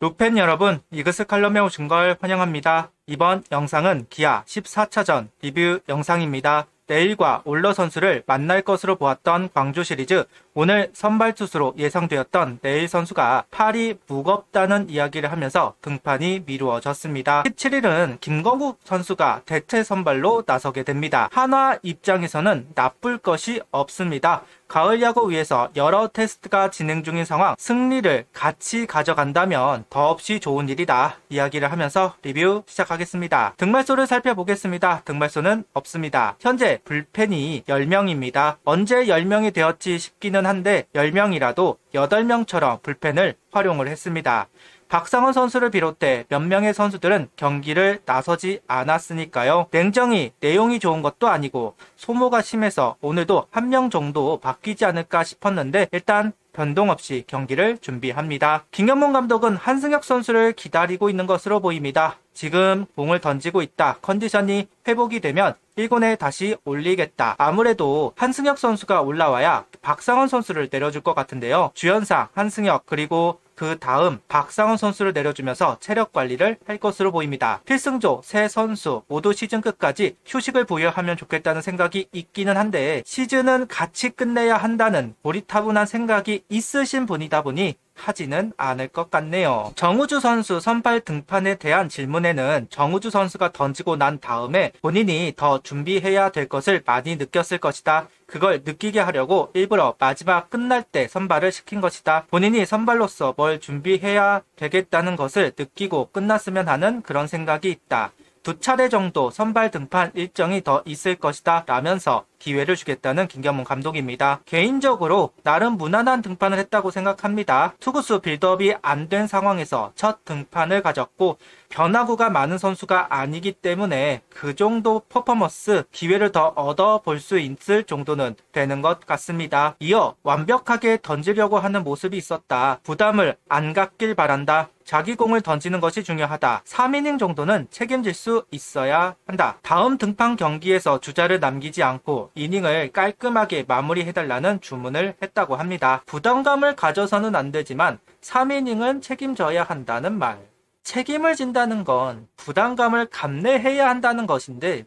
룩팬 여러분, 이그스 칼럼에 오신 걸 환영합니다. 이번 영상은 기아 14차전 리뷰 영상입니다. 내일과 올러 선수를 만날 것으로 보았던 광주 시리즈, 오늘 선발 투수로 예상되었던 내일 선수가 팔이 무겁다는 이야기를 하면서 등판이 미루어졌습니다. 17일은 김건국 선수가 대체 선발로 나서게 됩니다. 한화 입장에서는 나쁠 것이 없습니다. 가을 야구 위에서 여러 테스트가 진행 중인 상황, 승리를 같이 가져간다면 더없이 좋은 일이다 이야기를 하면서 리뷰 시작하겠습니다. 등말소를 살펴보겠습니다. 등말소는 없습니다. 현재 불펜이 10명입니다. 언제 10명이 되었지 싶기는 한데 10명이라도 8명처럼 불펜을 활용을 했습니다. 박상원 선수를 비롯해 몇 명의 선수들은 경기를 나서지 않았으니까요. 냉정히 내용이 좋은 것도 아니고 소모가 심해서 오늘도 한 명 정도 바뀌지 않을까 싶었는데 일단 변동 없이 경기를 준비합니다. 김경문 감독은 한승혁 선수를 기다리고 있는 것으로 보입니다. 지금 공을 던지고 있다. 컨디션이 회복이 되면 1군에 다시 올리겠다. 아무래도 한승혁 선수가 올라와야 박상원 선수를 내려줄 것 같은데요. 주연상, 한승혁, 그리고 그 다음 박상원 선수를 내려주면서 체력 관리를 할 것으로 보입니다. 필승조 세 선수 모두 시즌 끝까지 휴식을 부여하면 좋겠다는 생각이 있기는 한데 시즌은 같이 끝내야 한다는 고리타분한 생각이 있으신 분이다 보니 하지는 않을 것 같네요. 정우주 선수 선발 등판에 대한 질문에는 정우주 선수가 던지고 난 다음에 본인이 더 준비해야 될 것을 많이 느꼈을 것이다. 그걸 느끼게 하려고 일부러 마지막 끝날 때 선발을 시킨 것이다. 본인이 선발로서 뭘 준비해야 되겠다는 것을 느끼고 끝났으면 하는 그런 생각이 있다. 2차례 정도 선발 등판 일정이 더 있을 것이다 라면서 기회를 주겠다는 김경문 감독입니다. 개인적으로 나름 무난한 등판을 했다고 생각합니다. 투구수 빌드업이 안 된 상황에서 첫 등판을 가졌고 변화구가 많은 선수가 아니기 때문에 그 정도 퍼포먼스 기회를 더 얻어볼 수 있을 정도는 되는 것 같습니다. 이어 완벽하게 던지려고 하는 모습이 있었다. 부담을 안 갖길 바란다. 자기 공을 던지는 것이 중요하다. 3이닝 정도는 책임질 수 있어야 한다. 다음 등판 경기에서 주자를 남기지 않고 이닝을 깔끔하게 마무리해달라는 주문을 했다고 합니다. 부담감을 가져서는 안 되지만 3이닝은 책임져야 한다는 말. 책임을 진다는 건 부담감을 감내해야 한다는 것인데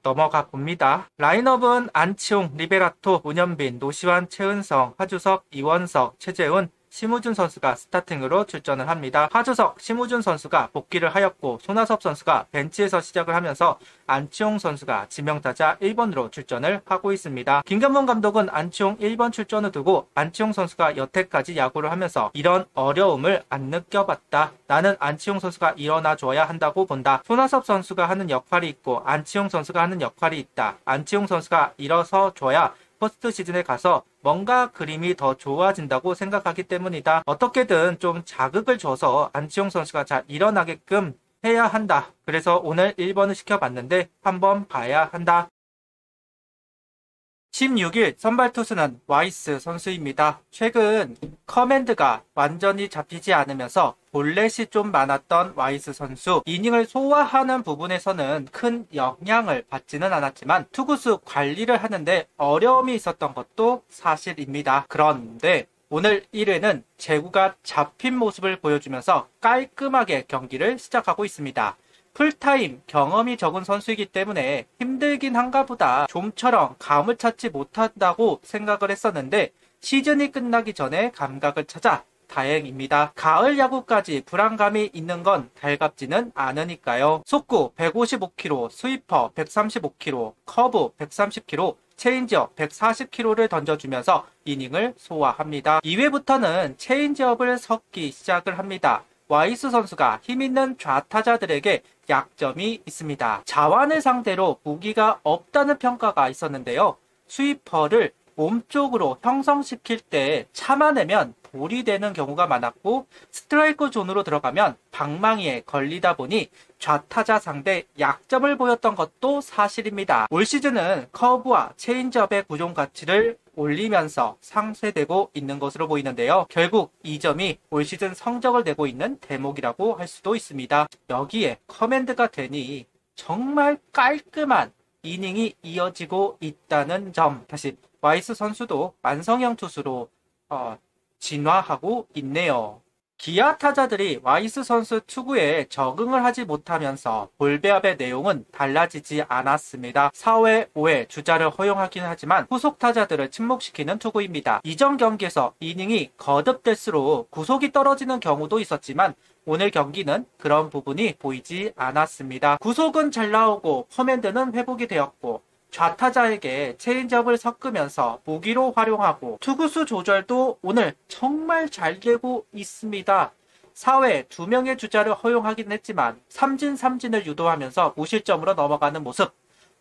넘어가 봅니다. 라인업은 안치홍, 리베라토, 문현빈, 노시환, 최은성, 하주석, 이원석, 최재훈, 심우준 선수가 스타팅으로 출전을 합니다. 하주석, 심우준 선수가 복귀를 하였고 손아섭 선수가 벤치에서 시작을 하면서 안치홍 선수가 지명타자 1번으로 출전을 하고 있습니다. 김경문 감독은 안치홍 1번 출전을 두고 안치홍 선수가 여태까지 야구를 하면서 이런 어려움을 안 느껴봤다. 나는 안치홍 선수가 일어나줘야 한다고 본다. 손아섭 선수가 하는 역할이 있고 안치홍 선수가 하는 역할이 있다. 안치홍 선수가 일어서줘야 퍼스트 시즌에 가서 뭔가 그림이 더 좋아진다고 생각하기 때문이다. 어떻게든 좀 자극을 줘서 안치홍 선수가 잘 일어나게끔 해야 한다. 그래서 오늘 1번을 시켜봤는데 한번 봐야 한다. 16일 선발 투수는 와이스 선수입니다. 최근 커맨드가 완전히 잡히지 않으면서 볼넷이 좀 많았던 와이스 선수, 이닝을 소화하는 부분에서는 큰 영향을 받지는 않았지만 투구수 관리를 하는데 어려움이 있었던 것도 사실입니다. 그런데 오늘 1회는 제구가 잡힌 모습을 보여주면서 깔끔하게 경기를 시작하고 있습니다. 풀타임 경험이 적은 선수이기 때문에 힘들긴 한가 보다 좀처럼 감을 찾지 못한다고 생각을 했었는데 시즌이 끝나기 전에 감각을 찾아 다행입니다. 가을 야구까지 불안감이 있는 건 달갑지는 않으니까요. 속구 155km, 스위퍼 135km, 커브 130km, 체인지업 140km를 던져주면서 이닝을 소화합니다. 2회부터는 체인지업을 섞기 시작을 합니다. 와이스 선수가 힘있는 좌타자들에게 약점이 있습니다. 자완을 상대로 무기가 없다는 평가가 있었는데요. 스위퍼를 몸쪽으로 형성시킬 때 참아내면 볼이 되는 경우가 많았고 스트라이크 존으로 들어가면 방망이에 걸리다 보니 좌타자 상대 약점을 보였던 것도 사실입니다. 올 시즌은 커브와 체인지업의 구종 가치를 올리면서 상쇄되고 있는 것으로 보이는데요. 결국 이 점이 올 시즌 성적을 내고 있는 대목이라고 할 수도 있습니다. 여기에 커맨드가 되니 정말 깔끔한 이닝이 이어지고 있다는 점. 다시 와이스 선수도 완성형 투수로 진화하고 있네요. 기아 타자들이 와이스 선수 투구에 적응을 하지 못하면서 볼배합의 내용은 달라지지 않았습니다. 4회, 5회 주자를 허용하긴 하지만 후속 타자들을 침묵시키는 투구입니다. 이전 경기에서 이닝이 거듭될수록 구속이 떨어지는 경우도 있었지만 오늘 경기는 그런 부분이 보이지 않았습니다. 구속은 잘 나오고 커맨드는 회복이 되었고 좌타자에게 체인지업을 섞으면서 무기로 활용하고 투구수 조절도 오늘 정말 잘 되고 있습니다. 4회 2명의 주자를 허용하긴 했지만 삼진을 유도하면서 무실점으로 넘어가는 모습,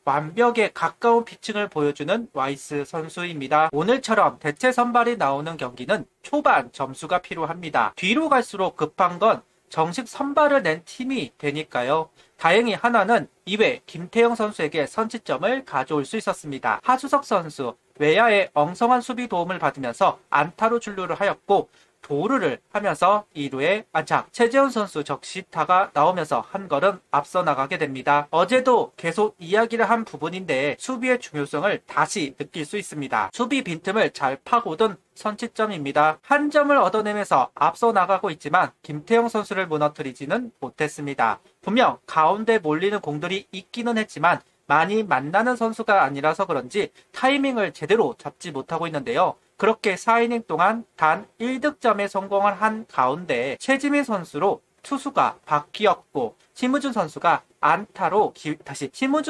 완벽에 가까운 피칭을 보여주는 와이스 선수입니다. 오늘처럼 대체 선발이 나오는 경기는 초반 점수가 필요합니다. 뒤로 갈수록 급한 건 정식 선발을 낸 팀이 되니까요. 다행히 하나는 2회 김태형 선수에게 선취점을 가져올 수 있었습니다. 하주석 선수 외야의 엉성한 수비 도움을 받으면서 안타로 출루를 하였고 도루를 하면서 2루에 안착. 최재훈 선수 적시타가 나오면서 한 걸음 앞서 나가게 됩니다. 어제도 계속 이야기를 한 부분인데 수비의 중요성을 다시 느낄 수 있습니다. 수비 빈틈을 잘 파고든 선취점입니다. 한 점을 얻어내면서 앞서 나가고 있지만 김태형 선수를 무너뜨리지는 못했습니다. 분명 가운데 몰리는 공들이 있기는 했지만 많이 만나는 선수가 아니라서 그런지 타이밍을 제대로 잡지 못하고 있는데요. 그렇게 4이닝 동안 단 1득점에 성공을 한 가운데 최지민 선수로 투수가 바뀌었고 심우준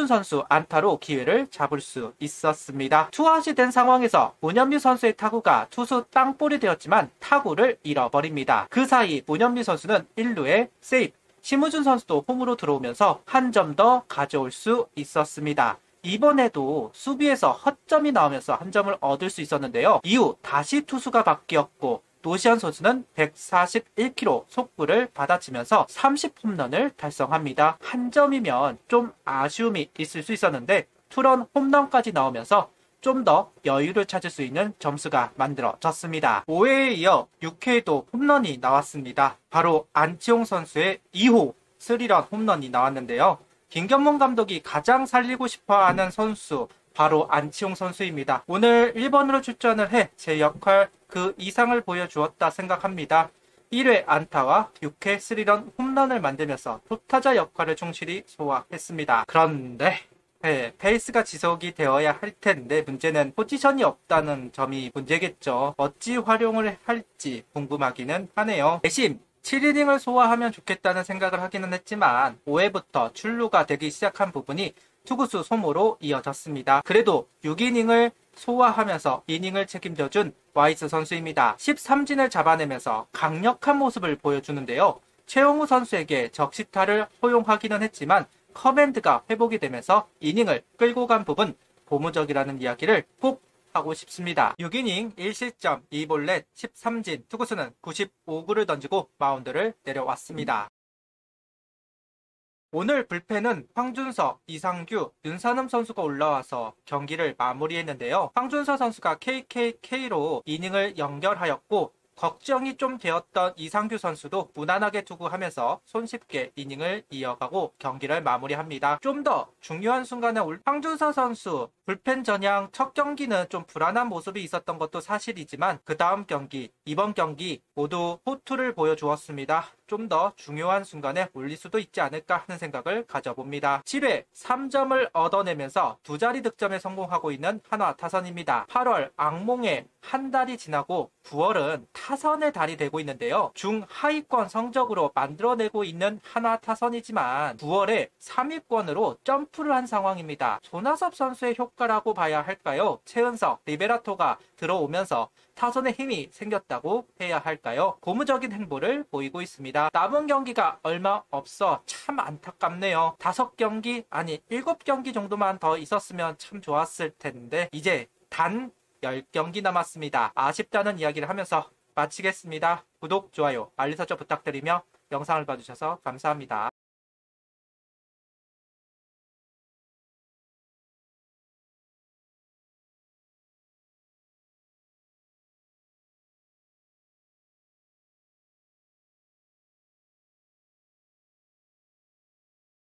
선수 안타로 기회를 잡을 수 있었습니다. 투아웃이 된 상황에서 문현미 선수의 타구가 투수 땅볼이 되었지만 타구를 잃어버립니다. 그 사이 문현미 선수는 1루에 세이브, 심우준 선수도 홈으로 들어오면서 한 점 더 가져올 수 있었습니다. 이번에도 수비에서 헛점이 나오면서 한 점을 얻을 수 있었는데요. 이후 다시 투수가 바뀌었고 노시안 선수는 141km 속구를 받아치면서 30홈런을 달성합니다. 한 점이면 좀 아쉬움이 있을 수 있었는데 투런 홈런까지 나오면서 좀 더 여유를 찾을 수 있는 점수가 만들어졌습니다. 5회에 이어 6회에도 홈런이 나왔습니다. 바로 안치홍 선수의 2호 3런 홈런이 나왔는데요. 김경문 감독이 가장 살리고 싶어하는 선수 바로 안치홍 선수입니다. 오늘 1번으로 출전을 해 제 역할 그 이상을 보여주었다 생각합니다. 1회 안타와 6회 3런 홈런을 만들면서 투타자 역할을 충실히 소화했습니다. 그런데 페이스가 지속이 되어야 할 텐데 문제는 포지션이 없다는 점이 문제겠죠. 어찌 활용을 할지 궁금하기는 하네요. 대신 7이닝을 소화하면 좋겠다는 생각을 하기는 했지만 5회부터 출루가 되기 시작한 부분이 투구수 소모로 이어졌습니다. 그래도 6이닝을 소화하면서 이닝을 책임져준 와이스 선수입니다. 13진을 잡아내면서 강력한 모습을 보여주는데요. 최용우 선수에게 적시타를 허용하기는 했지만 커맨드가 회복이 되면서 이닝을 끌고 간 부분 고무적이라는 이야기를 꼭 하고 싶습니다. 6이닝 1실점 2볼넷 13진 투구수는 95구를 던지고 마운드를 내려왔습니다. 오늘 불펜은 황준서, 이상규, 윤산음 선수가 올라와서 경기를 마무리했는데요. 황준서 선수가 KKK로 이닝을 연결하였고 걱정이 좀 되었던 이상규 선수도 무난하게 투구하면서 손쉽게 이닝을 이어가고 경기를 마무리합니다. 좀 더 중요한 순간에 황준서 선수 불펜 전향 첫 경기는 좀 불안한 모습이 있었던 것도 사실이지만 그 다음 경기, 이번 경기 모두 호투를 보여주었습니다. 좀 더 중요한 순간에 올릴 수도 있지 않을까 하는 생각을 가져봅니다. 7회 3점을 얻어내면서 두 자리 득점에 성공하고 있는 한화 타선입니다. 8월 악몽의 한 달이 지나고 9월은 타선의 달이 되고 있는데요. 중하위권 성적으로 만들어내고 있는 한화 타선이지만 9월에 3위권으로 점프를 한 상황입니다. 손아섭 선수의 효과라고 봐야 할까요? 최은석, 리베라토가 들어오면서 타선에 힘이 생겼다고 해야 할까요? 고무적인 행보를 보이고 있습니다. 남은 경기가 얼마 없어 참 안타깝네요. 5경기 아니 7경기 정도만 더 있었으면 참 좋았을 텐데 이제 단 10경기 남았습니다. 아쉽다는 이야기를 하면서 마치겠습니다. 구독, 좋아요, 알림 설정 부탁드리며 영상을 봐주셔서 감사합니다.